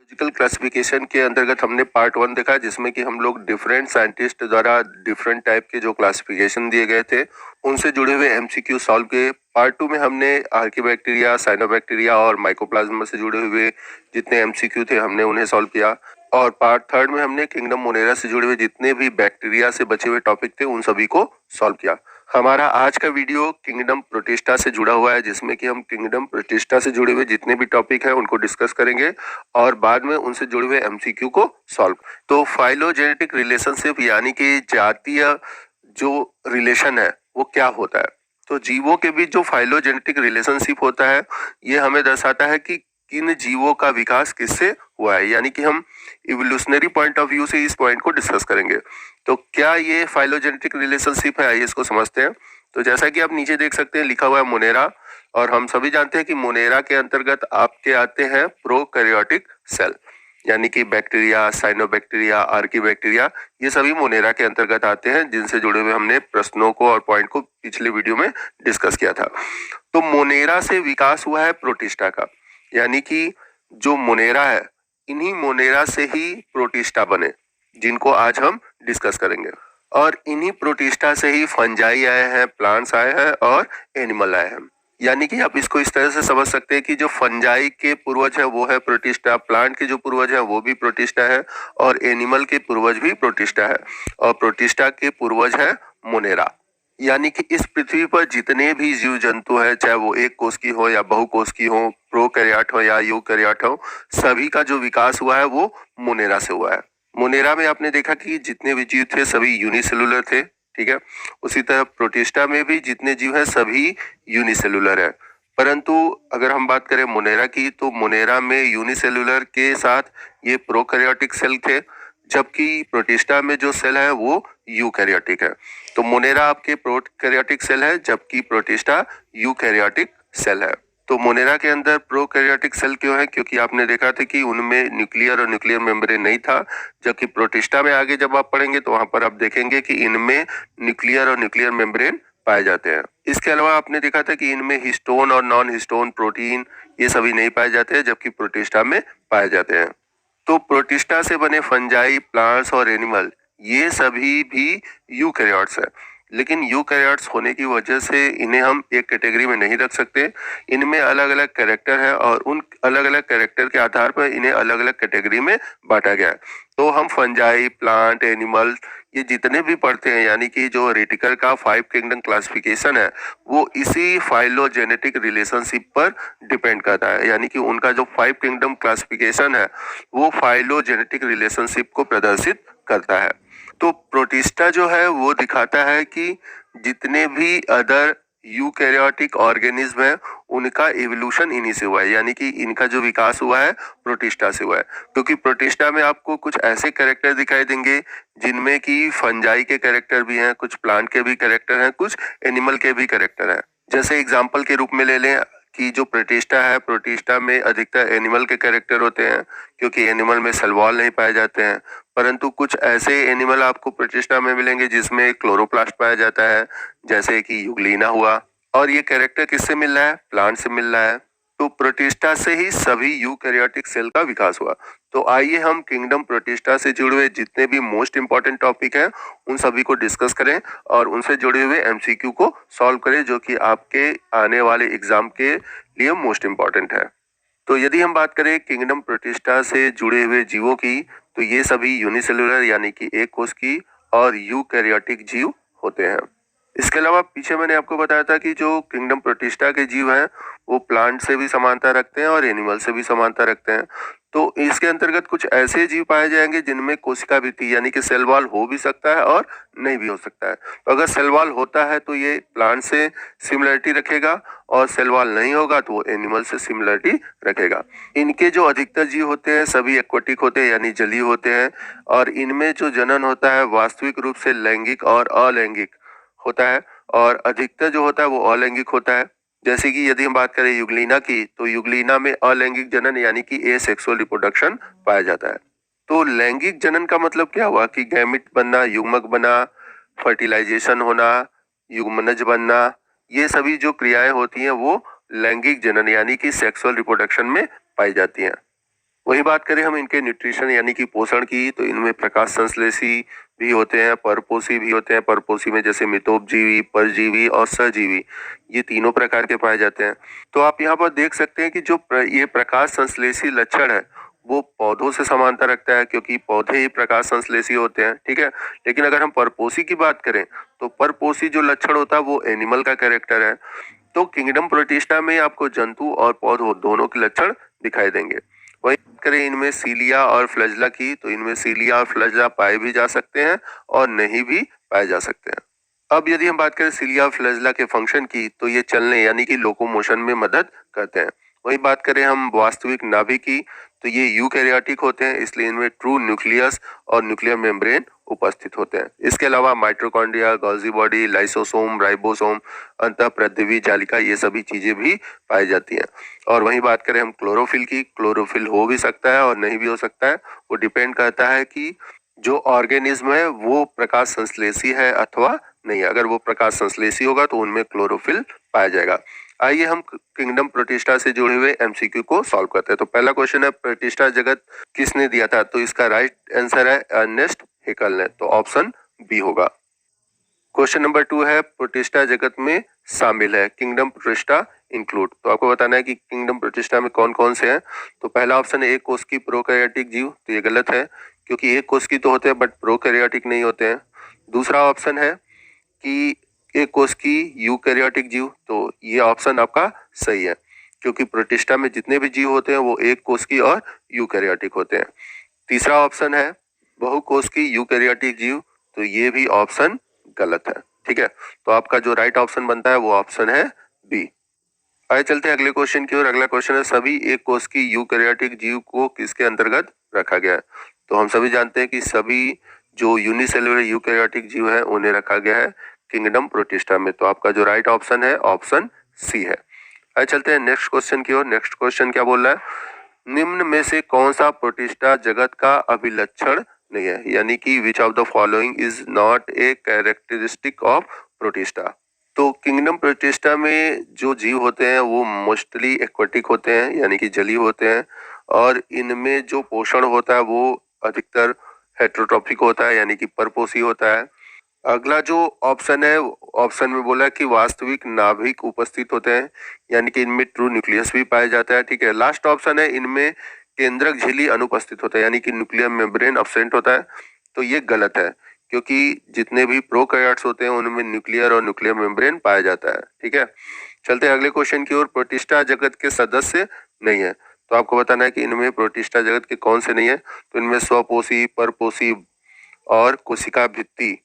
Biological classification के अंतर्गत हमने पार्ट 1 देखा, जिसमें कि हम लोग डिफरेंट साइंटिस्ट द्वारा डिफरेंट टाइप के जो क्लासिफिकेशन दिए गए थे उनसे जुड़े हुए एमसीक्यू सॉल्व किए। पार्ट 2 में हमने आर्कीबैक्टीरिया, साइनोबैक्टीरिया और माइकोप्लाज्मा से जुड़े हुए जितने एमसीक्यू थे हमने उन्हें सॉल्व किया। और पार्ट 3 में हमने किंगडम मोनेरा से जुड़े हुए जितने भी बैक्टीरिया से बचे हुए टॉपिक थे उन सभी को सॉल्व किया। हमारा आज का वीडियो किंगडम प्रोटिस्टा से जुड़ा हुआ है, जिसमें कि हम किंगडम प्रोटिस्टा से जुड़े हुए जितने भी टॉपिक हैं उनको डिस्कस करेंगे और बाद में उनसे जुड़े हुए एमसीक्यू को सॉल्व। तो फाइलोजेनेटिक रिलेशनशिप यानी कि जातीय जो रिलेशन है वो क्या होता है। तो जीवों के बीच जो फाइलोजेनेटिक रिलेशनशिप होता है ये हमें दर्शाता है कि किन जीवों का विकास किससे हुआ है, यानी कि हम इवोल्यूशनरी पॉइंट ऑफ व्यू से इस पॉइंट को डिस्कस करेंगे। तो क्या ये फाइलोजेनेटिक रिलेशनशिप है, आइए इसको समझते हैं। तो जैसा कि आप नीचे देख सकते हैं लिखा हुआ है मोनेरा, और हम सभी जानते हैं कि मोनेरा के अंतर्गत आपके आते हैं प्रोकैरियोटिक सेल, यानी कि बैक्टीरिया, साइनोबैक्टीरिया, आर्कीबैक्टीरिया, ये सभी मोनेरा के अंतर्गत आते हैं, जिनसे जुड़े हुए हमने प्रश्नों को और पॉइंट को पिछले वीडियो में डिस्कस किया था। तो मोनेरा से विकास हुआ है प्रोटिस्टा का, यानी कि जो मोनेरा है इन्हीं मोनेरा से ही प्रोटिस्टा बने, जिनको आज हम डिस्कस करेंगे। और इन्हीं प्रोटिस्टा से ही फंजाई आए हैं, प्लांट्स आए हैं और एनिमल आए हैं। यानी कि आप इसको इस तरह से समझ सकते हैं कि जो फंजाई के पूर्वज है वो है प्रोटिस्टा, प्लांट के जो पूर्वज है वो भी प्रोटिस्टा है, और एनिमल के पूर्वज भी प्रोटिस्टा है, और प्रोटिस्टा के पूर्वज है मोनेरा। यानी कि इस पृथ्वी पर जितने भी जीव जंतु हैं, चाहे वो एक कोष की हो या बहुकोष की हो, प्रोकैरियोट हो या यूकैरियोट हो, सभी का जो विकास हुआ है वो मोनेरा से हुआ है। मोनेरा में आपने देखा कि जितने भी जीव थे सभी यूनिसेलुलर थे, ठीक है। उसी तरह प्रोटिस्टा में भी जितने जीव हैं सभी यूनिसेलुलर है। परंतु अगर हम बात करें मोनेरा की, तो मोनेरा में यूनिसेलुलर के साथ ये प्रोकैरियोटिक सेल थे, जबकि प्रोटिस्टा में जो सेल है वो यूकैरियोटिक है। तो मोनेरा आपके प्रोकैरियोटिक सेल है, जबकि प्रोटिस्टा यूकैरियोटिक सेल है। तो मोनेरा के अंदर प्रोकैरियोटिक सेल क्यों है? क्योंकि आपने देखा था कि उनमें न्यूक्लियर और न्यूक्लियर मेम्ब्रेन नहीं था, जबकि प्रोटिस्टा में आगे जब आप पढ़ेंगे तो वहां पर आप देखेंगे कि इनमें न्यूक्लियर और न्यूक्लियर मेम्ब्रेन पाए जाते हैं। इसके अलावा आपने देखा था कि इनमें हिस्टोन और नॉन हिस्टोन प्रोटीन ये सभी नहीं पाए जाते हैं, जबकि प्रोटिस्टा में पाए जाते हैं। तो प्रोटिस्टा से बने फंजाई, प्लांट्स और एनिमल ये सभी भी यूकैरियोट्स है, लेकिन यूकैरियोट्स होने की वजह से इन्हें हम एक कैटेगरी में नहीं रख सकते। इनमें अलग अलग कैरेक्टर है और उन अलग अलग कैरेक्टर के आधार पर इन्हें अलग अलग कैटेगरी में बांटा गया है। तो हम फंजाई, प्लांट, एनिमल ये जितने भी पढ़ते हैं, यानी कि जो रेटिकर का 5 किंगडम क्लासिफिकेशन है वो इसी फाइलोजेनेटिक रिलेशनशिप पर डिपेंड करता है। यानी कि उनका जो 5 किंगडम क्लासिफिकेशन है वो फाइलोजेनेटिक रिलेशनशिप को प्रदर्शित करता है। तो प्रोटिस्टा जो है वो दिखाता है कि जितने भी अदर यूकैरियोटिक ऑर्गेनिज्म है उनका इवोल्यूशन इन्हीं से हुआ है, यानी कि इनका जो विकास हुआ है प्रोटिस्टा से हुआ है। क्योंकि प्रोटिस्टा में आपको कुछ ऐसे कैरेक्टर दिखाई देंगे जिनमें कि फंजाई के कैरेक्टर भी हैं, कुछ प्लांट के भी कैरेक्टर हैं, कुछ एनिमल के भी कैरेक्टर हैं। जैसे एग्जाम्पल के रूप में ले लें कि जो प्रोटिस्टा है, प्रोटिस्टा में अधिकतर एनिमल के कैरेक्टर होते हैं, क्योंकि एनिमल में सेल वॉल नहीं पाए जाते हैं। परंतु कुछ ऐसे एनिमल आपको प्रोटिस्टा में मिलेंगे जिसमें क्लोरोप्लास्ट पाया जाता है, जैसे कि यूग्लिना हुआ। और ये कैरेक्टर किससे मिल रहा है? प्लांट से मिल रहा है। तो प्रोटिस्टा से ही सभी यूकैरियोटिक सेल का विकास हुआ। तो आइए हम किंगडम प्रोटिस्टा से जुड़े हुए जितने भी मोस्ट इंपॉर्टेंट टॉपिक हैं उन सभी को डिस्कस करें और उनसे जुड़े हुए एमसीक्यू को सॉल्व करें, जो कि आपके आने वाले एग्जाम के लिए मोस्ट इंपॉर्टेंट है। तो यदि हम बात करें किंगडम प्रोटिस्टा से जुड़े हुए जीवों की, तो ये सभी यूनिसेलुलर यानी कि एक कोष की और यूकैरियोटिक जीव होते हैं। इसके अलावा पीछे मैंने आपको बताया था कि जो किंगडम प्रोटिस्टा के जीव हैं वो प्लांट से भी समानता रखते हैं और एनिमल से भी समानता रखते हैं। तो इसके अंतर्गत कुछ ऐसे जीव पाए जाएंगे जिनमें कोशिका भित्ति यानी कि सेल वॉल हो भी सकता है और नहीं भी हो सकता है। तो अगर सेल वॉल होता है तो ये प्लांट से सिमिलरिटी रखेगा, और सेल वॉल नहीं होगा तो वो एनिमल से सिमिलरिटी रखेगा। इनके जो अधिकतर जीव होते हैं सभी एक्वाटिक होते हैं यानी जलीय होते हैं, और इनमें जो जनन होता है वास्तविक रूप से लैंगिक और अलैंगिक होता है, और अधिकतर जो होता है वो अलैंगिक होता है। जैसे कि यदि हम बात करें युग्लिना की, तो युग्लिना में अलैंगिक जनन यानी कि एसेक्सुअल रिप्रोडक्शन पाया जाता है। तो लैंगिक जनन का मतलब क्या हुआ कि गैमिट बनना, युग्मक बना, फर्टिलाइजेशन होना, युग्मनज बनना, ये सभी जो क्रियाएं होती हैं वो लैंगिक जनन यानी कि सेक्सुअल रिप्रोडक्शन में पाई जाती हैं। वही बात करें हम इनके न्यूट्रिशन यानी कि पोषण की, तो इनमें प्रकाश संश्लेषी भी होते हैं, परपोषी भी होते हैं। परपोषी में जैसे मितोपजीवी, परजीवी और सहजीवी, ये तीनों प्रकार के पाए जाते हैं। तो आप यहाँ पर देख सकते हैं कि जो ये प्रकाश संश्लेषी लक्षण है वो पौधों से समानता रखता है, क्योंकि पौधे ही प्रकाश संश्लेषी होते हैं, ठीक है। लेकिन अगर हम परपोषी की बात करें तो परपोषी जो लक्षण होता है वो एनिमल का कैरेक्टर है। तो किंगडम प्रोटिस्टा में आपको जंतु और पौधों दोनों के लक्षण दिखाई देंगे। वही बात करें इनमें सीलिया और फ्लैजेला की, तो इनमें सीलिया और फ्लैजेला पाए भी जा सकते हैं और नहीं भी पाए जा सकते हैं। अब यदि हम बात करें सीलिया और फ्लैजेला के फंक्शन की, तो ये चलने यानी कि लोकोमोशन में मदद करते हैं। वही बात करें हम वास्तविक नाभि की, तो ये यूकैरियोटिक होते हैं, इसलिए इनमें ट्रू न्यूक्लियस और न्यूक्लियर मेम्ब्रेन उपस्थित होते हैं। इसके अलावा mitochondria, Golgi body, lysosome, ribosome, अंतःप्रद्रवी जालिका, ये सभी चीजें भी पाई जाती हैं। और वहीं बात करें हम क्लोरोफिल की, क्लोरोफिल हो भी सकता है और नहीं भी हो सकता है, वो डिपेंड करता है कि जो ऑर्गेनिज्म है वो प्रकाश संश्लेषी है अथवा नहीं। अगर वो प्रकाश संश्लेषी होगा तो उनमें क्लोरोफिल पाया जाएगा। आइए हम किंगडम प्रोटिस्टा से जुड़े हुए एमसीक्यू को सॉल्व करते हैं। तो पहला क्वेश्चन है प्रोटिस्टा जगत किसने दिया था, तो इसका राइट आंसर है अर्नेस्ट हेकल ने, तो ऑप्शन बी होगा। क्वेश्चन नंबर 2 है प्रोटिस्टा जगत में शामिल है किंगडम प्रोटिस्टा इंक्लूड, तो आपको बताना है कि किंगडम प्रोटिस्टा में कौन कौन से हैं। तो पहला ऑप्शन है एक कोष की प्रोकैरियोटिक जीव, तो ये गलत है, क्योंकि एक कोष की तो होते हैं बट प्रोकैरियोटिक नहीं होते हैं। दूसरा ऑप्शन है कि एक कोष की यूकैरियोटिक जीव, तो ये ऑप्शन आपका सही है, क्योंकि प्रोटिस्टा में जितने भी जीव होते हैं वो एक कोष की और यूकैरियोटिक होते हैं। तीसरा ऑप्शन है बहुकोष की यूकैरियोटिक जीव, तो ये भी ऑप्शन गलत है, ठीक है। तो आपका जो राइट ऑप्शन बनता है वो ऑप्शन है बी। आइए चलते हैं अगले क्वेश्चन की ओर। अगला क्वेश्चन है सभी एक कोष की यूकैरियोटिक जीव को किसके अंतर्गत रखा गया है। तो हम सभी जानते हैं कि सभी जो यूनिसेलुलर यूकैरियोटिक जीव है उन्हें रखा गया है किंगडम प्रोटिस्टा में, तो आपका जो राइट ऑप्शन है ऑप्शन सी है। आइए चलते हैं नेक्स्ट क्वेश्चन की ओर। नेक्स्ट क्वेश्चन क्या बोल रहा है, निम्न में से कौन सा प्रोटिस्टा जगत का अभिलक्षण नहीं है, यानी कि which of the following is not a characteristic of protista. तो किंगडम प्रोटिस्टा में जो जीव होते हैं वो मोस्टली एक्वाटिक होते हैं, यानी कि जलीय होते हैं, और इनमें जो पोषण होता है वो अधिकतर हेट्रोट्रॉपिक होता है, यानी कि परपोषी होता है। अगला जो ऑप्शन है, ऑप्शन में बोला कि वास्तविक नाभिक उपस्थित होते हैं, यानी कि इनमें ट्रू न्यूक्लियस भी पाया जाता है, ठीक है। लास्ट ऑप्शन है इनमें केंद्रक झिल्ली अनुपस्थित होता है, यानी कि न्यूक्लियर मेम्ब्रेन अब्सेंट होता है, तो ये गलत है, क्योंकि जितने भी प्रोकैरियोट्स होते हैं उनमें न्यूक्लियर और न्यूक्लियर मेम्ब्रेन पाया जाता है, ठीक है। चलते हैं अगले क्वेश्चन की ओर। प्रोटिस्टा जगत के सदस्य नहीं है, तो आपको बताना है कि इनमें प्रोटिस्टा जगत के कौन से नहीं है। तो इनमें स्वपोषी, परपोषी और कोशिका भित्ति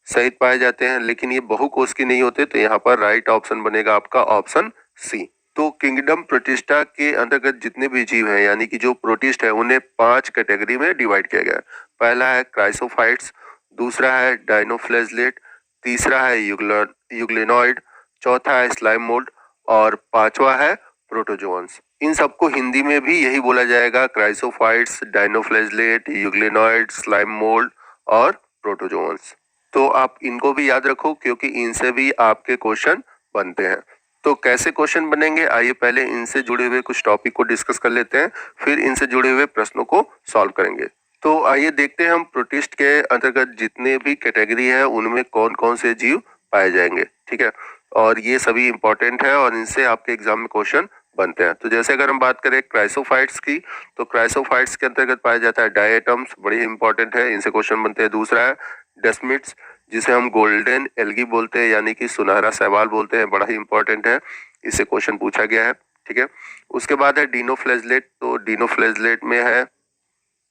सहित पाए जाते हैं, लेकिन ये बहुकोष की नहीं होते, तो यहाँ पर राइट ऑप्शन बनेगा आपका ऑप्शन सी। तो किंगडम प्रोटिस्टा के अंतर्गत जितने भी जीव हैं, यानी कि जो प्रोटिस्ट है, उन्हें 5 कैटेगरी में डिवाइड किया गया है। पहला है क्राइसोफाइट्स, दूसरा है डायनोफ्लेजलेट, तीसरा है यूग्लिनॉइड, चौथा है स्लाइम मोल्ड और पांचवा है प्रोटोजोअन्स। इन सबको हिंदी में भी यही बोला जाएगा, chrysophytes, dinoflagellate, euglenoid, slime mould और प्रोटोजोअन्स। तो आप इनको भी याद रखो, क्योंकि इनसे भी आपके क्वेश्चन बनते हैं। तो कैसे क्वेश्चन बनेंगे, आइए पहले इनसे जुड़े हुए कुछ टॉपिक को डिस्कस कर लेते हैं, फिर इनसे जुड़े हुए प्रश्नों को सॉल्व करेंगे। तो आइए देखते हैं हम प्रोटिस्ट के अंतर्गत जितने भी कैटेगरी है उनमें कौन कौन से जीव पाए जाएंगे, ठीक है। और ये सभी इंपॉर्टेंट है और इनसे आपके एग्जाम में क्वेश्चन बनते हैं। तो जैसे अगर हम बात करें क्राइसोफाइट्स की, तो क्राइसोफाइट्स के अंतर्गत पाया जाता है डायटम्स, बड़ी इंपॉर्टेंट है, इनसे क्वेश्चन बनते हैं। दूसरा है डेस्मिड्स, जिसे हम गोल्डन एल्गी बोलते हैं, यानी कि सुनहरा शैवाल बोलते हैं, बड़ा ही इंपॉर्टेंट है, इससे क्वेश्चन पूछा गया है, ठीक है। उसके बाद है डिनोफ्लेजलेट, तो डिनोफ्लेजलेट में है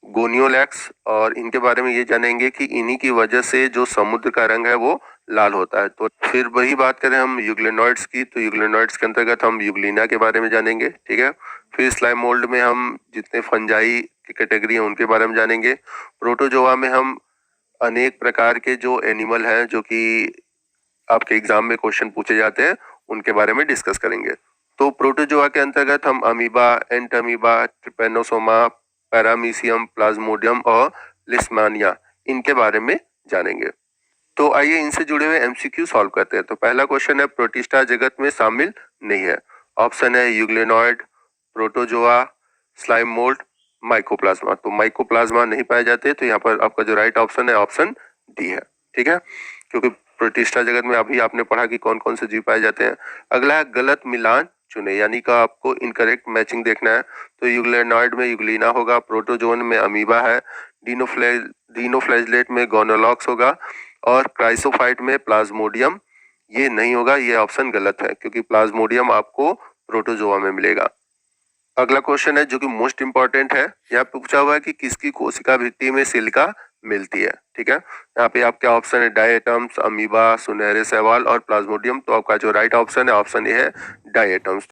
गोनियोलैक्स, और इनके बारे में ये जानेंगे कि इन्हीं की वजह से जो समुद्र का रंग है वो लाल होता है। तो फिर वही बात करें हम यूग्लिनॉइड्स की, तो यूग्लिनॉइड्स के अंतर्गत हम यूग्लिना के बारे में जानेंगे, ठीक है। फिर स्लाइम मोल्ड में हम जितने फंजाई की कैटेगरी है उनके बारे में जानेंगे। प्रोटोजोआ में हम अनेक प्रकार के जो एनिमल हैं जो कि आपके एग्जाम में क्वेश्चन पूछे जाते हैं उनके बारे में डिस्कस करेंगे। तो प्रोटोजोआ के अंतर्गत हम amoeba, Entamoeba, Trypanosoma, paramecium, Plasmodium और लिस्मानिया, इनके बारे में जानेंगे। तो आइए इनसे जुड़े हुए एमसीक्यू सॉल्व करते हैं। तो पहला क्वेश्चन है प्रोटिस्टा जगत में शामिल नहीं है, ऑप्शन है euglenoid, protozoa, slime mould, mycoplasma. तो माइकोप्लाज्मा नहीं पाए जाते, तो यहाँ पर आपका जो राइट ऑप्शन है ऑप्शन डी है। ठीक है, क्योंकि प्रोटिस्टा जगत में अभी आपने पढ़ा कि कौन कौन से जीव पाए जाते हैं। अगला है गलत मिलान चुने, यानी कि आपको इनकरेक्ट मैचिंग देखना है। तो यूग्लेनॉइड में यूग्लिना होगा, प्रोटोजोन में अमीबा है, डीनोफ्लैजलेट में गोनोलॉक्स होगा और क्राइसोफाइट में प्लाज्मोडियम ये नहीं होगा। ये ऑप्शन गलत है क्योंकि प्लाज्मोडियम आपको प्रोटोजोआ में मिलेगा। अगला क्वेश्चन है जो कि मोस्ट इंपॉर्टेंट है, यहाँ पे पूछा हुआ है कि किसकी कोशिका भित्ति में सिलिका मिलती है। ठीक है, यहाँ पे आपके ऑप्शन है डायटम्स, अमीबा, सुनहरे शैवाल और प्लाज्मोडियम। तो आपका जो राइट ऑप्शन है ऑप्शन ए है डायटम्स।